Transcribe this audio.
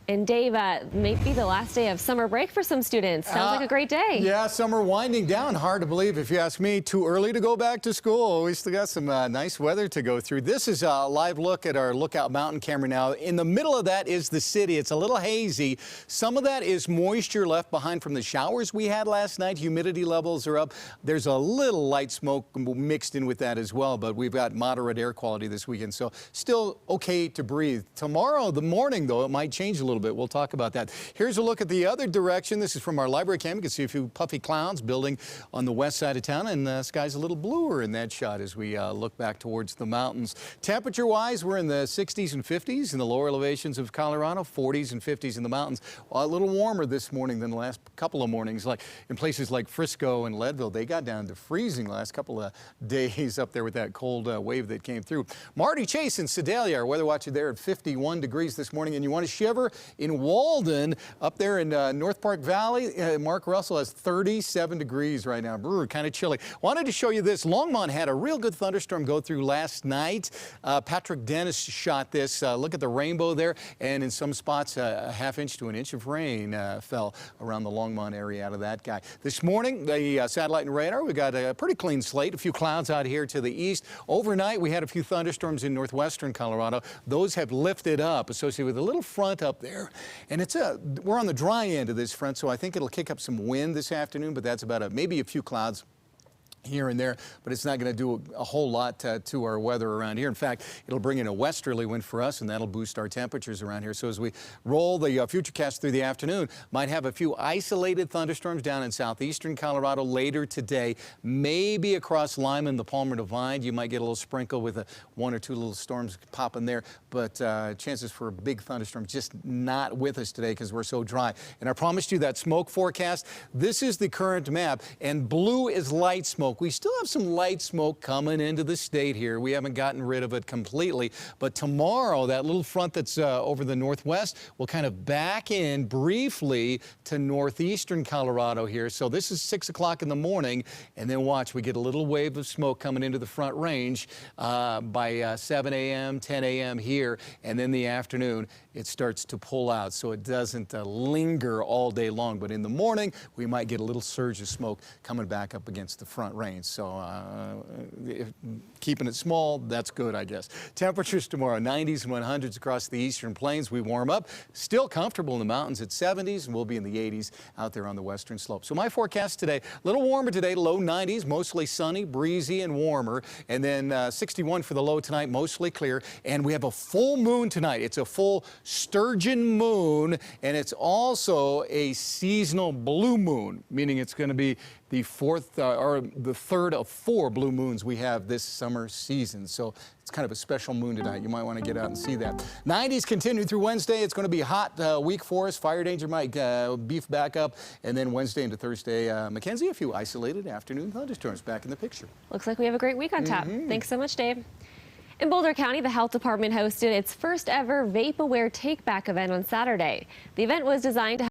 And Dave, may be the last day of summer break for some students. Sounds like a great day. Yeah, summer winding down. Hard to believe if you ask me. Too early to go back to school. We still got some nice weather to go through. This is a live look at our Lookout Mountain camera now. In the middle of that is the city. It's a little hazy. Some of that is moisture left behind from the showers we had last night. Humidity levels are up. There's a little light smoke mixed in with that as well, but we've got moderate air quality this weekend, so still okay to breathe. Tomorrow, the morning, though, it might change a little bit. We'll talk about that. Here's a look at the other direction. This is from our library cam. You can see a few puffy clouds building on the west side of town, and the sky's a little bluer in that shot as we look back towards the mountains. Temperature-wise, we're in the 60s and 50s in the lower elevations of Colorado, 40s and 50s in the mountains. A little warmer this morning than the last couple of mornings. Like in places like Frisco and Leadville, they got down to freezing the last couple of days up there with that cold wave that came through. Marty Chase in Sedalia, our weather watcher there at 51 degrees this morning. And you want to shiver? In Walden, up there in North Park Valley, Mark Russell has 37 degrees right now. Brr, kind of chilly. Wanted to show you this. Longmont had a real good thunderstorm go through last night. Patrick Dennis shot this. Look at the rainbow there. And in some spots, a half-inch to an inch of rain fell around the Longmont area out of that guy. This morning, the satellite and radar, we got a pretty clean slate. A few clouds out here to the east. Overnight, we had a few thunderstorms in northwestern Colorado. Those have lifted up, associated with a little front up there. And we're on the dry end of this front, so I think it'll kick up some wind this afternoon, but that's about maybe a few clouds here and there, but it's not going to do a whole lot to our weather around here. In fact, it'll bring in a westerly wind for us, and that'll boost our temperatures around here. So as we roll the futurecast through the afternoon, might have a few isolated thunderstorms down in southeastern Colorado later today, maybe across Lyman, the Palmer Divide. You might get a little sprinkle with one or two little storms popping there, but chances for a big thunderstorm just not with us today because we're so dry. And I promised you that smoke forecast. This is the current map, and blue is light smoke. We still have some light smoke coming into the state here. We haven't gotten rid of it completely, but tomorrow that little front that's over the northwest will kind of back in briefly to northeastern Colorado here. So this is 6 o'clock in the morning, and then watch, we get a little wave of smoke coming into the front range by 7 a.m., 10 a.m. here, and then the afternoon it starts to pull out, so it doesn't linger all day long. But in the morning, we might get a little surge of smoke coming back up against the front range. So keeping it small, that's good, I guess. Temperatures tomorrow, 90s and 100s across the eastern plains. We warm up. Still comfortable in the mountains at 70s, and we'll be in the 80s out there on the western slope. So my forecast today, a little warmer today, low 90s, mostly sunny, breezy, and warmer. And then 61 for the low tonight, mostly clear. And we have a full moon tonight. It's a full sturgeon moon, and it's also a seasonal blue moon, meaning it's going to be the fourth or the third of 4 blue moons we have this summer season. So it's kind of a special moon tonight. You might want to get out and see that. 90s continue through Wednesday. It's going to be a hot week for us. Fire danger might beef back up. And then Wednesday into Thursday, Mackenzie, a few isolated afternoon thunderstorms back in the picture. Looks like we have a great week on tap. Thanks so much, Dave. In Boulder County, the health department hosted its first ever Vape Aware Take Back event on Saturday. The event was designed to